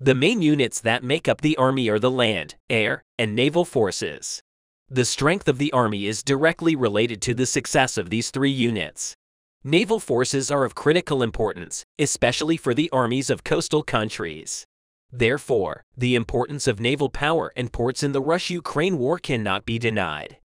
The main units that make up the Army are the land, air, and naval forces. The strength of the Army is directly related to the success of these three units. Naval forces are of critical importance, especially for the armies of coastal countries. Therefore, the importance of naval power and ports in the Russia-Ukraine war cannot be denied.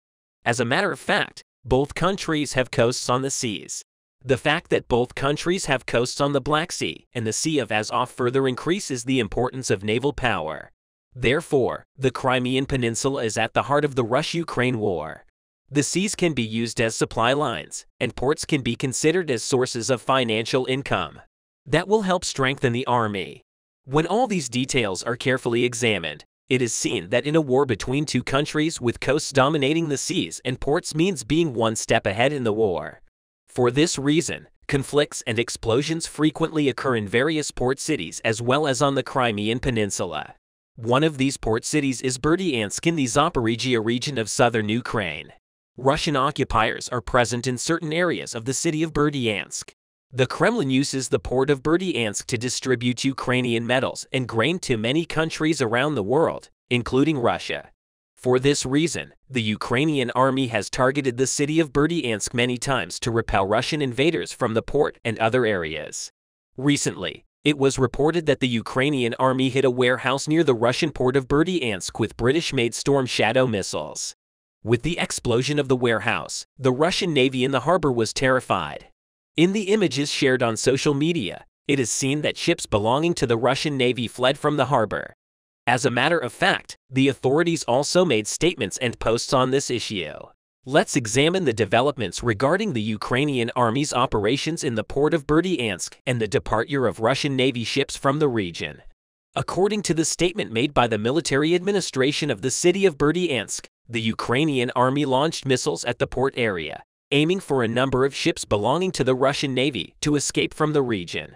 As a matter of fact, both countries have coasts on the seas. The fact that both countries have coasts on the Black Sea and the Sea of Azov further increases the importance of naval power. Therefore, the Crimean Peninsula is at the heart of the Russia-Ukraine war. The seas can be used as supply lines, and ports can be considered as sources of financial income. That will help strengthen the army. When all these details are carefully examined, it is seen that in a war between two countries with coasts dominating the seas and ports means being one step ahead in the war. For this reason, conflicts and explosions frequently occur in various port cities as well as on the Crimean Peninsula. One of these port cities is Berdyansk in the Zaporizhia region of southern Ukraine. Russian occupiers are present in certain areas of the city of Berdyansk. The Kremlin uses the port of Berdyansk to distribute Ukrainian metals and grain to many countries around the world, including Russia. For this reason, the Ukrainian army has targeted the city of Berdyansk many times to repel Russian invaders from the port and other areas. Recently, it was reported that the Ukrainian army hit a warehouse near the Russian port of Berdyansk with British-made Storm Shadow missiles. With the explosion of the warehouse, the Russian Navy in the harbor was terrified. In the images shared on social media, it is seen that ships belonging to the Russian Navy fled from the harbor. As a matter of fact, the authorities also made statements and posts on this issue. Let's examine the developments regarding the Ukrainian army's operations in the port of Berdyansk and the departure of Russian Navy ships from the region. According to the statement made by the military administration of the city of Berdyansk, the Ukrainian army launched missiles at the port area, aiming for a number of ships belonging to the Russian Navy to escape from the region.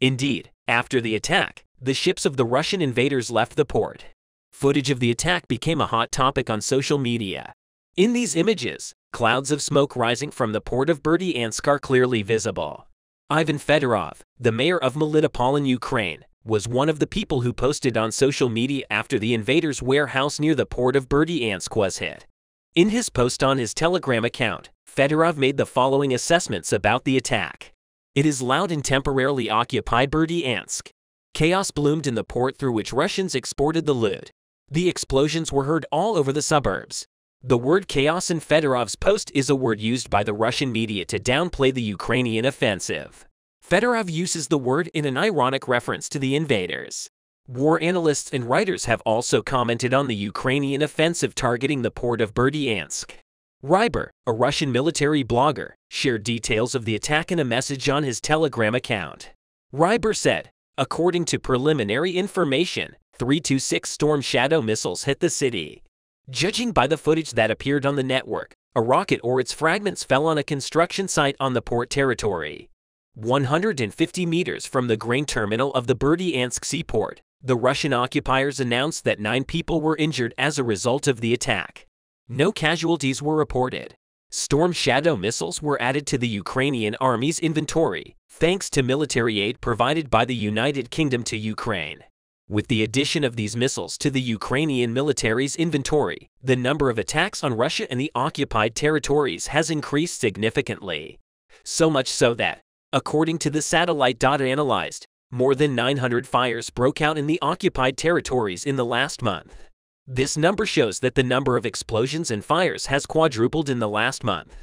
Indeed, after the attack, the ships of the Russian invaders left the port. Footage of the attack became a hot topic on social media. In these images, clouds of smoke rising from the port of Berdyansk are clearly visible. Ivan Fedorov, the mayor of Melitopol in Ukraine, was one of the people who posted on social media after the invaders' warehouse near the port of Berdyansk was hit. In his post on his Telegram account, Fedorov made the following assessments about the attack. It is loud and temporarily occupied Berdyansk. Chaos bloomed in the port through which Russians exported the loot. The explosions were heard all over the suburbs. The word chaos in Fedorov's post is a word used by the Russian media to downplay the Ukrainian offensive. Fedorov uses the word in an ironic reference to the invaders. War analysts and writers have also commented on the Ukrainian offensive targeting the port of Berdyansk. Ryber, a Russian military blogger, shared details of the attack in a message on his Telegram account. Ryber said, according to preliminary information, 326 Storm Shadow missiles hit the city. Judging by the footage that appeared on the network, a rocket or its fragments fell on a construction site on the port territory. 150 meters from the grain terminal of the Berdyansk seaport, the Russian occupiers announced that 9 people were injured as a result of the attack. No casualties were reported. Storm Shadow missiles were added to the Ukrainian army's inventory, thanks to military aid provided by the United Kingdom to Ukraine. With the addition of these missiles to the Ukrainian military's inventory, the number of attacks on Russia and the occupied territories has increased significantly. So much so that, according to the satellite data analyzed, more than 900 fires broke out in the occupied territories in the last month. This number shows that the number of explosions and fires has quadrupled in the last month.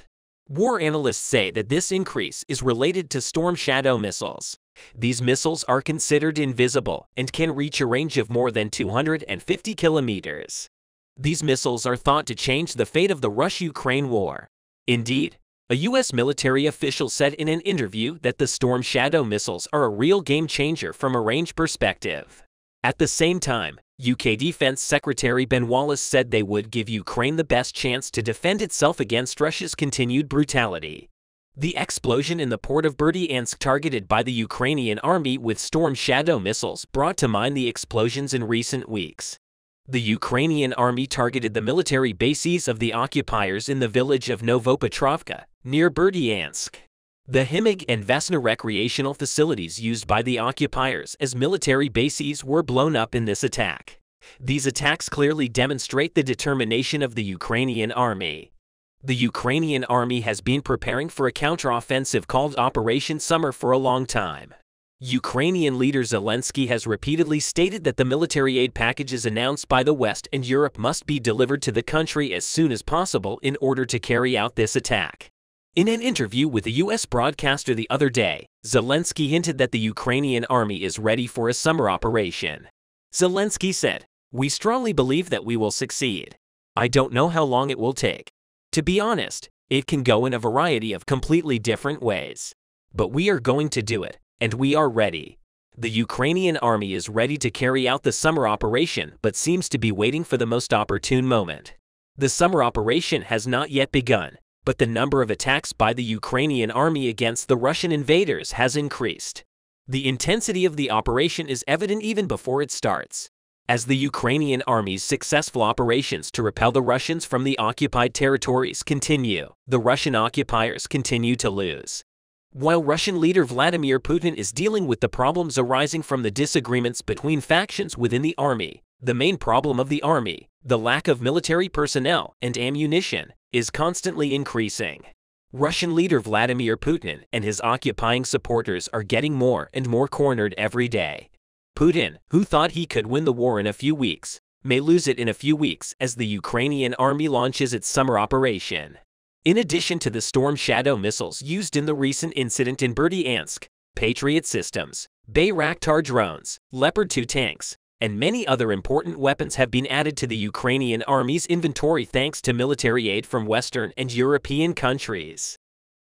War analysts say that this increase is related to Storm Shadow missiles. These missiles are considered invisible and can reach a range of more than 250 kilometers. These missiles are thought to change the fate of the Russia-Ukraine war. Indeed, a U.S. military official said in an interview that the Storm Shadow missiles are a real game changer from a range perspective. At the same time, UK Defense Secretary Ben Wallace said they would give Ukraine the best chance to defend itself against Russia's continued brutality. The explosion in the port of Berdyansk targeted by the Ukrainian army with Storm Shadow missiles brought to mind the explosions in recent weeks. The Ukrainian army targeted the military bases of the occupiers in the village of Novopetrovka, near Berdyansk. The Himig and Vesna recreational facilities used by the occupiers as military bases were blown up in this attack. These attacks clearly demonstrate the determination of the Ukrainian army. The Ukrainian army has been preparing for a counteroffensive called Operation Summer for a long time. Ukrainian leader Zelensky has repeatedly stated that the military aid packages announced by the West and Europe must be delivered to the country as soon as possible in order to carry out this attack. In an interview with a U.S. broadcaster the other day, Zelensky hinted that the Ukrainian army is ready for a summer operation. Zelensky said, "We strongly believe that we will succeed. I don't know how long it will take. To be honest, it can go in a variety of completely different ways. But we are going to do it, and we are ready." The Ukrainian army is ready to carry out the summer operation but seems to be waiting for the most opportune moment. The summer operation has not yet begun, but the number of attacks by the Ukrainian army against the Russian invaders has increased. The intensity of the operation is evident even before it starts. As the Ukrainian army's successful operations to repel the Russians from the occupied territories continue, the Russian occupiers continue to lose. While Russian leader Vladimir Putin is dealing with the problems arising from the disagreements between factions within the army, the main problem of the army, the lack of military personnel and ammunition, is constantly increasing. Russian leader Vladimir Putin and his occupying supporters are getting more and more cornered every day. Putin, who thought he could win the war in a few weeks, may lose it in a few weeks as the Ukrainian army launches its summer operation. In addition to the Storm Shadow missiles used in the recent incident in Berdyansk, Patriot systems, Bayraktar drones, Leopard 2 tanks, and many other important weapons have been added to the Ukrainian army's inventory thanks to military aid from Western and European countries.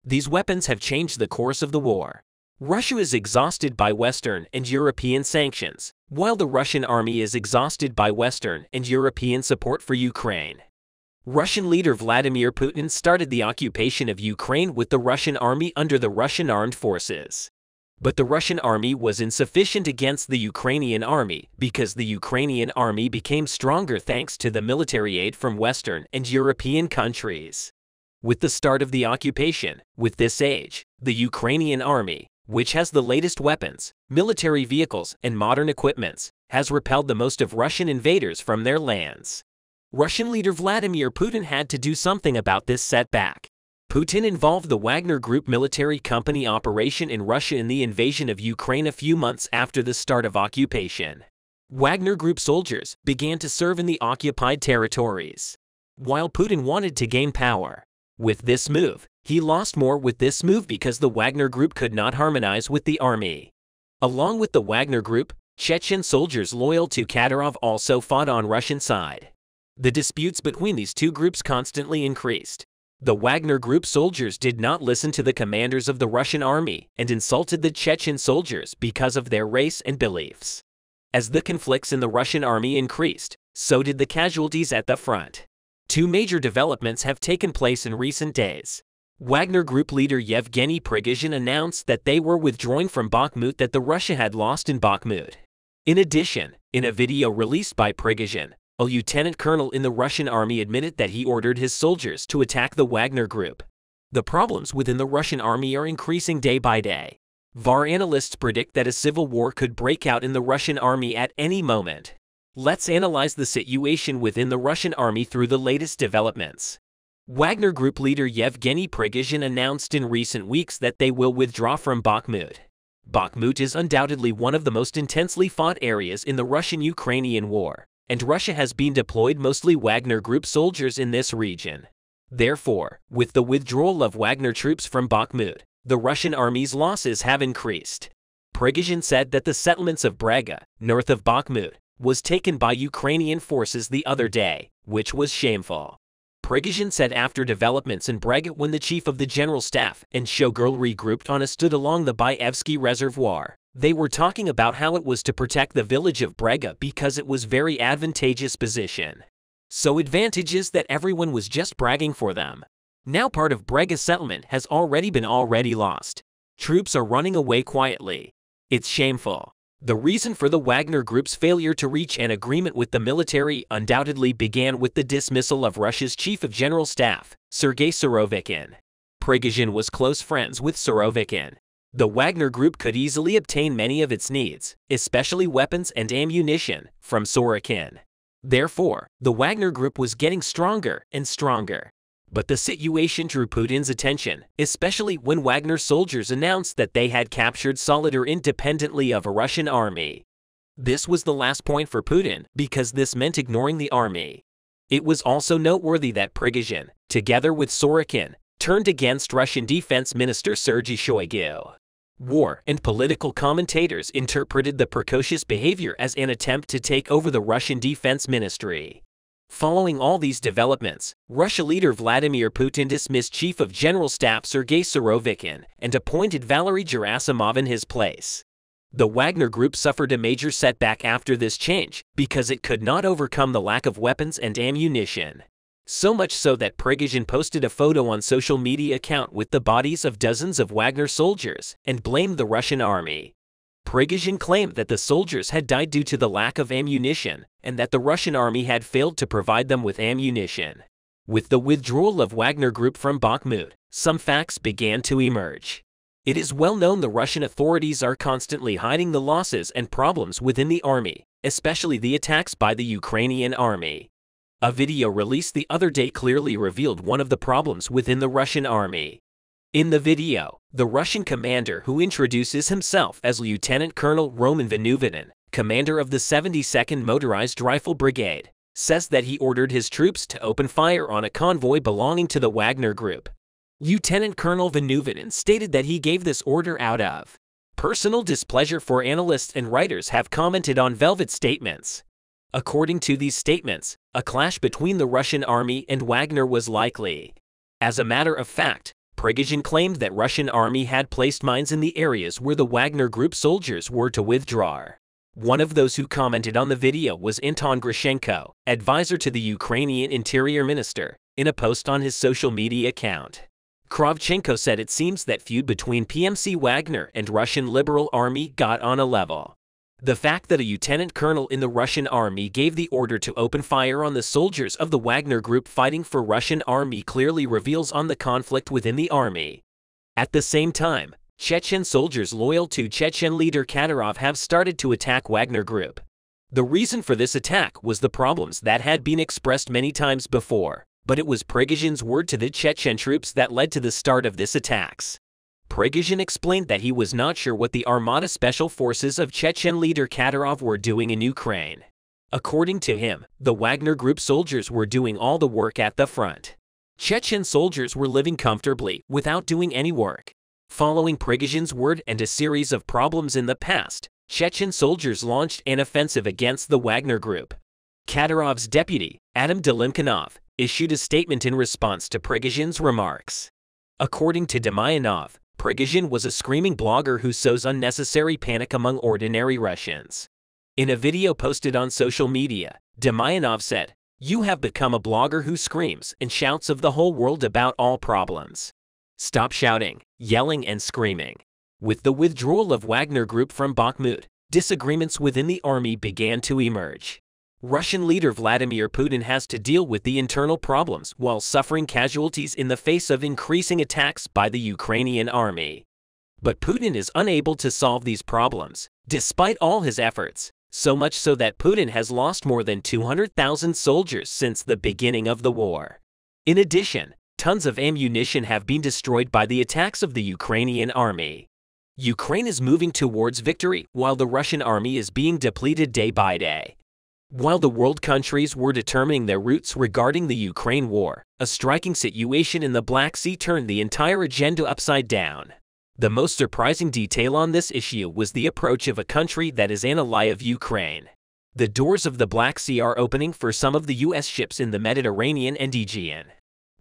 These weapons have changed the course of the war. Russia is exhausted by Western and European sanctions, while the Russian army is exhausted by Western and European support for Ukraine. Russian leader Vladimir Putin started the occupation of Ukraine with the Russian army under the Russian armed forces. But the Russian army was insufficient against the Ukrainian army because the Ukrainian army became stronger thanks to the military aid from Western and European countries. With the start of the occupation, with this age, the Ukrainian army, which has the latest weapons, military vehicles, and modern equipments, has repelled the most of Russian invaders from their lands. Russian leader Vladimir Putin had to do something about this setback. Putin involved the Wagner Group military company operation in Russia in the invasion of Ukraine a few months after the start of occupation. Wagner Group soldiers began to serve in the occupied territories, while Putin wanted to gain power. With this move, he lost more with this move because the Wagner Group could not harmonize with the army. Along with the Wagner Group, Chechen soldiers loyal to Kadyrov also fought on Russian side. The disputes between these two groups constantly increased. The Wagner Group soldiers did not listen to the commanders of the Russian army and insulted the Chechen soldiers because of their race and beliefs. As the conflicts in the Russian army increased, so did the casualties at the front. Two major developments have taken place in recent days. Wagner Group leader Yevgeny Prigozhin announced that they were withdrawing from Bakhmut that the Russia had lost in Bakhmut. In addition, in a video released by Prigozhin, a lieutenant colonel in the Russian army admitted that he ordered his soldiers to attack the Wagner Group. The problems within the Russian army are increasing day by day. VAR analysts predict that a civil war could break out in the Russian army at any moment. Let's analyze the situation within the Russian army through the latest developments. Wagner Group leader Yevgeny Prigozhin announced in recent weeks that they will withdraw from Bakhmut. Bakhmut is undoubtedly one of the most intensely fought areas in the Russian-Ukrainian war, and Russia has been deployed mostly Wagner Group soldiers in this region. Therefore, with the withdrawal of Wagner troops from Bakhmut, the Russian army's losses have increased. Prigozhin said that the settlements of Brega, north of Bakhmut, was taken by Ukrainian forces the other day, which was shameful. Prigozhin said after developments in Brega when the chief of the general staff and showgirl regrouped on a stood along the Bayevsky Reservoir, they were talking about how it was to protect the village of Brega because it was very advantageous position. So advantageous that everyone was just bragging for them. Now part of Brega settlement has already been lost. Troops are running away quietly. It's shameful. The reason for the Wagner Group's failure to reach an agreement with the military undoubtedly began with the dismissal of Russia's chief of general staff, Sergei Surovikin. Prigozhin was close friends with Surovikin. The Wagner Group could easily obtain many of its needs, especially weapons and ammunition, from Surovikin. Therefore, the Wagner Group was getting stronger and stronger. But the situation drew Putin's attention, especially when Wagner soldiers announced that they had captured Solidar independently of a Russian army. This was the last point for Putin because this meant ignoring the army. It was also noteworthy that Prigozhin, together with Sorokin, turned against Russian Defense Minister Sergei Shoigu. War and political commentators interpreted the precocious behavior as an attempt to take over the Russian Defense Ministry. Following all these developments, Russia leader Vladimir Putin dismissed Chief of General Staff Sergei Surovikin and appointed Valery Gerasimov in his place. The Wagner Group suffered a major setback after this change because it could not overcome the lack of weapons and ammunition. So much so that Prigozhin posted a photo on social media account with the bodies of dozens of Wagner soldiers and blamed the Russian army. Prigozhin claimed that the soldiers had died due to the lack of ammunition and that the Russian army had failed to provide them with ammunition. With the withdrawal of Wagner Group from Bakhmut, some facts began to emerge. It is well known the Russian authorities are constantly hiding the losses and problems within the army, especially the attacks by the Ukrainian army. A video released the other day clearly revealed one of the problems within the Russian army. In the video, the Russian commander, who introduces himself as Lieutenant Colonel Roman Vnuvatin, commander of the 72nd Motorized Rifle Brigade, says that he ordered his troops to open fire on a convoy belonging to the Wagner Group. Lieutenant Colonel Vnuvatin stated that he gave this order out of personal displeasure. For analysts and writers have commented on Velvet's statements. According to these statements, a clash between the Russian army and Wagner was likely. As a matter of fact, Prigozhin claimed that Russian army had placed mines in the areas where the Wagner Group soldiers were to withdraw. One of those who commented on the video was Anton Grushenko, advisor to the Ukrainian Interior Minister, in a post on his social media account. Kravchenko said it seems that feud between PMC Wagner and Russian Liberal Army got on a level. The fact that a lieutenant colonel in the Russian army gave the order to open fire on the soldiers of the Wagner Group fighting for Russian army clearly reveals on the conflict within the army. At the same time, Chechen soldiers loyal to Chechen leader Kadyrov have started to attack Wagner Group. The reason for this attack was the problems that had been expressed many times before, but it was Prigozhin's word to the Chechen troops that led to the start of this attacks. Prigozhin explained that he was not sure what the Armada Special Forces of Chechen leader Kadyrov were doing in Ukraine. According to him, the Wagner Group soldiers were doing all the work at the front. Chechen soldiers were living comfortably without doing any work. Following Prigozhin's word and a series of problems in the past, Chechen soldiers launched an offensive against the Wagner Group. Kadyrov's deputy, Adam Delimkanov, issued a statement in response to Prigozhin's remarks. According to Demyanov, Prigozhin was a screaming blogger who sows unnecessary panic among ordinary Russians. In a video posted on social media, Demyanov said, "You have become a blogger who screams and shouts of the whole world about all problems. Stop shouting, yelling and screaming." With the withdrawal of Wagner Group from Bakhmut, disagreements within the army began to emerge. Russian leader Vladimir Putin has to deal with the internal problems while suffering casualties in the face of increasing attacks by the Ukrainian army. But Putin is unable to solve these problems, despite all his efforts, so much so that Putin has lost more than 200,000 soldiers since the beginning of the war. In addition, tons of ammunition have been destroyed by the attacks of the Ukrainian army. Ukraine is moving towards victory while the Russian army is being depleted day by day. While the world countries were determining their routes regarding the Ukraine war, a striking situation in the Black Sea turned the entire agenda upside down. The most surprising detail on this issue was the approach of a country that is an ally of Ukraine. The doors of the Black Sea are opening for some of the U.S. ships in the Mediterranean and Aegean.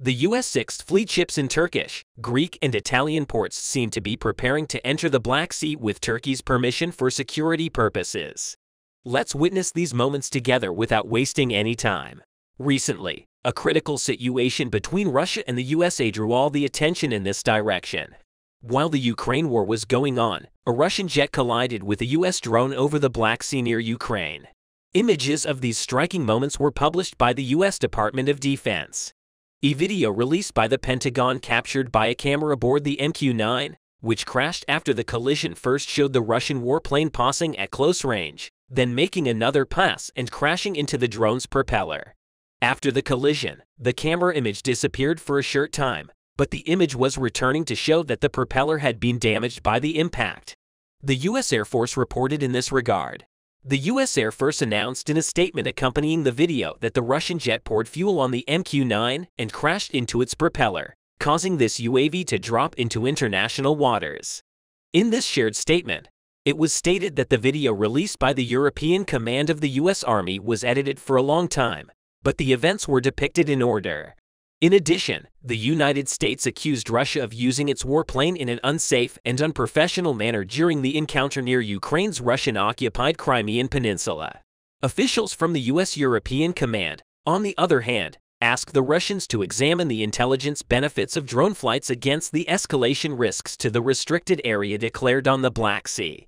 The U.S. Sixth Fleet ships in Turkish, Greek, and Italian ports seem to be preparing to enter the Black Sea with Turkey's permission for security purposes. Let's witness these moments together without wasting any time. Recently, a critical situation between Russia and the USA drew all the attention in this direction. While the Ukraine war was going on, a Russian jet collided with a U.S. drone over the Black Sea near Ukraine. Images of these striking moments were published by the U.S. Department of Defense. A video released by the Pentagon captured by a camera aboard the MQ-9, which crashed after the collision, first showed the Russian warplane pausing at close range, then making another pass and crashing into the drone's propeller. After the collision, the camera image disappeared for a short time, but the image was returning to show that the propeller had been damaged by the impact. The U.S. Air Force reported in this regard. The U.S. Air Force announced in a statement accompanying the video that the Russian jet poured fuel on the MQ-9 and crashed into its propeller, causing this UAV to drop into international waters. In this shared statement, it was stated that the video released by the European Command of the U.S. Army was edited for a long time, but the events were depicted in order. In addition, the United States accused Russia of using its warplane in an unsafe and unprofessional manner during the encounter near Ukraine's Russian-occupied Crimean Peninsula. Officials from the U.S. European Command, on the other hand, asked the Russians to examine the intelligence benefits of drone flights against the escalation risks to the restricted area declared on the Black Sea.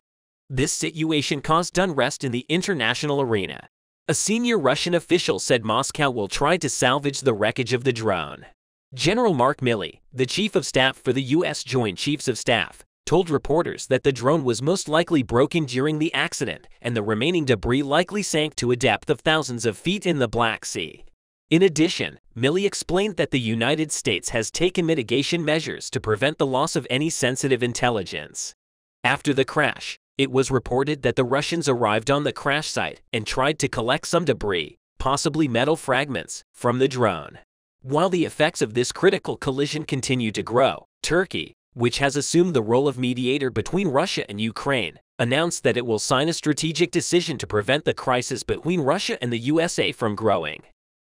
This situation caused unrest in the international arena. A senior Russian official said Moscow will try to salvage the wreckage of the drone. General Mark Milley, the chief of staff for the U.S. Joint Chiefs of Staff, told reporters that the drone was most likely broken during the accident and the remaining debris likely sank to a depth of thousands of feet in the Black Sea. In addition, Milley explained that the United States has taken mitigation measures to prevent the loss of any sensitive intelligence. After the crash, it was reported that the Russians arrived on the crash site and tried to collect some debris, possibly metal fragments, from the drone. While the effects of this critical collision continue to grow, Turkey, which has assumed the role of mediator between Russia and Ukraine, announced that it will sign a strategic decision to prevent the crisis between Russia and the USA from growing.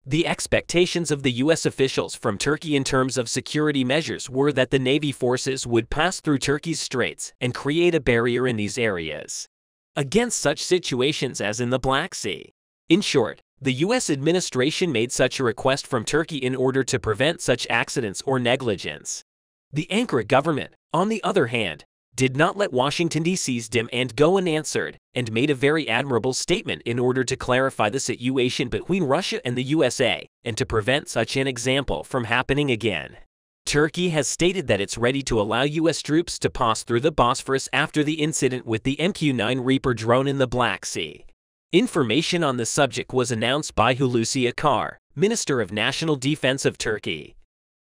The expectations of the U.S. officials from Turkey in terms of security measures were that the Navy forces would pass through Turkey's straits and create a barrier in these areas against such situations as in the Black Sea. In short, the U.S. administration made such a request from Turkey in order to prevent such accidents or negligence. The Ankara government, on the other hand, did not let Washington, D.C.'s demand go unanswered and made a very admirable statement in order to clarify the situation between Russia and the USA and to prevent such an example from happening again. Turkey has stated that it's ready to allow U.S. troops to pass through the Bosphorus after the incident with the MQ-9 Reaper drone in the Black Sea. Information on the subject was announced by Hulusi Akar, Minister of National Defense of Turkey.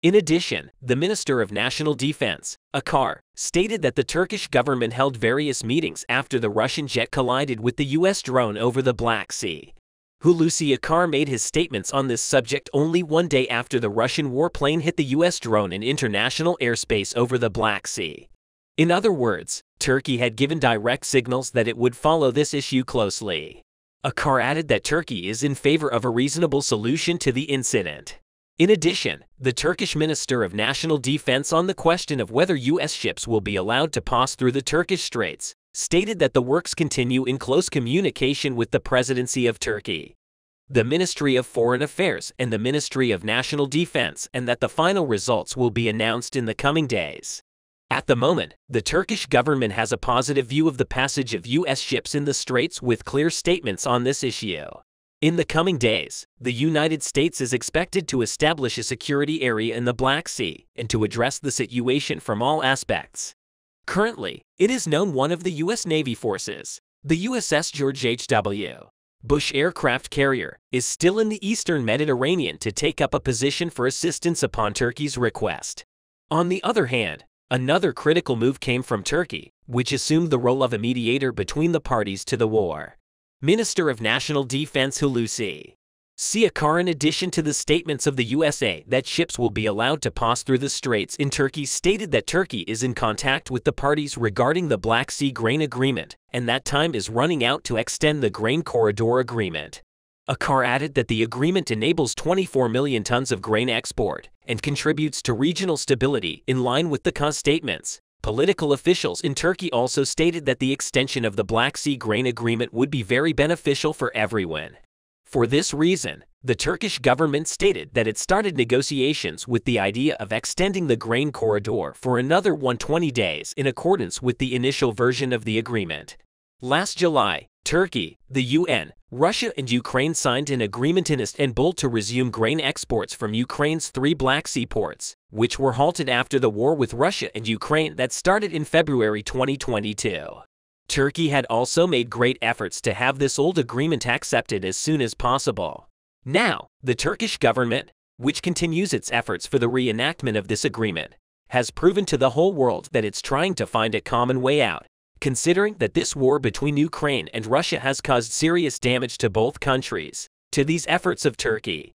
In addition, the Minister of National Defense, Akar, stated that the Turkish government held various meetings after the Russian jet collided with the U.S. drone over the Black Sea. Hulusi Akar made his statements on this subject only one day after the Russian warplane hit the U.S. drone in international airspace over the Black Sea. In other words, Turkey had given direct signals that it would follow this issue closely. Akar added that Turkey is in favor of a reasonable solution to the incident. In addition, the Turkish Minister of National Defense on the question of whether U.S. ships will be allowed to pass through the Turkish straits, stated that the works continue in close communication with the Presidency of Turkey, the Ministry of Foreign Affairs and the Ministry of National Defense, and that the final results will be announced in the coming days. At the moment, the Turkish government has a positive view of the passage of U.S. ships in the straits with clear statements on this issue. In the coming days, the United States is expected to establish a security area in the Black Sea and to address the situation from all aspects. Currently, it is known one of the U.S. Navy forces, the USS George H.W. Bush aircraft carrier, is still in the eastern Mediterranean to take up a position for assistance upon Turkey's request. On the other hand, another critical move came from Turkey, which assumed the role of a mediator between the parties to the war. Minister of National Defense Hulusi Akar, in addition to the statements of the USA that ships will be allowed to pass through the straits in Turkey, stated that Turkey is in contact with the parties regarding the Black Sea Grain Agreement and that time is running out to extend the Grain Corridor Agreement. Akar added that the agreement enables 24 million tons of grain export and contributes to regional stability in line with the statements. Political officials in Turkey also stated that the extension of the Black Sea Grain Agreement would be very beneficial for everyone. For this reason, the Turkish government stated that it started negotiations with the idea of extending the grain corridor for another 120 days in accordance with the initial version of the agreement. Last July, Turkey, the UN, Russia and Ukraine signed an agreement in Istanbul to resume grain exports from Ukraine's 3 Black Sea ports, which were halted after the war with Russia and Ukraine that started in February 2022. Turkey had also made great efforts to have this old agreement accepted as soon as possible. Now, the Turkish government, which continues its efforts for the reenactment of this agreement, has proven to the whole world that it's trying to find a common way out, considering that this war between Ukraine and Russia has caused serious damage to both countries. To these efforts of Turkey,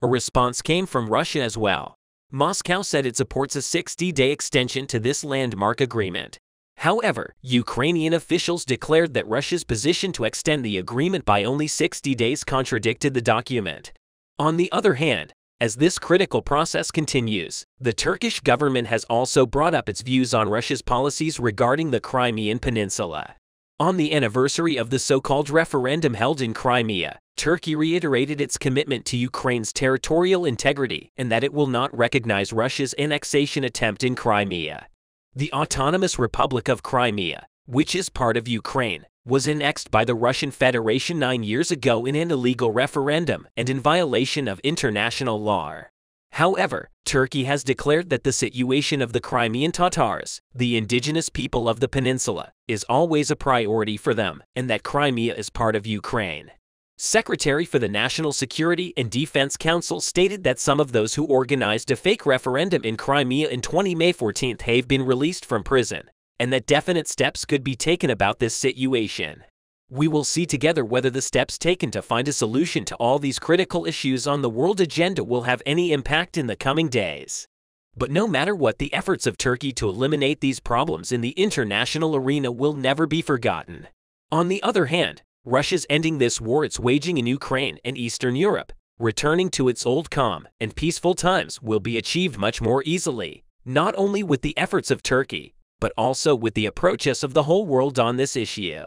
a response came from Russia as well. Moscow said it supports a 60-day extension to this landmark agreement. However, Ukrainian officials declared that Russia's position to extend the agreement by only 60 days contradicted the document. On the other hand, as this critical process continues, the Turkish government has also brought up its views on Russia's policies regarding the Crimean Peninsula. On the anniversary of the so-called referendum held in Crimea, Turkey reiterated its commitment to Ukraine's territorial integrity and that it will not recognize Russia's annexation attempt in Crimea. The Autonomous Republic of Crimea, which is part of Ukraine, was annexed by the Russian Federation 9 years ago in an illegal referendum and in violation of international law. However, Turkey has declared that the situation of the Crimean Tatars, the indigenous people of the peninsula, is always a priority for them, and that Crimea is part of Ukraine. Secretary for the National Security and Defense Council stated that some of those who organized a fake referendum in Crimea in May 14 have been released from prison, and that definite steps could be taken about this situation. We will see together whether the steps taken to find a solution to all these critical issues on the world agenda will have any impact in the coming days. But no matter what, the efforts of Turkey to eliminate these problems in the international arena will never be forgotten. On the other hand, Russia's ending this war it's waging in Ukraine and Eastern Europe, returning to its old calm and peaceful times, will be achieved much more easily, not only with the efforts of Turkey, but also with the approaches of the whole world on this issue.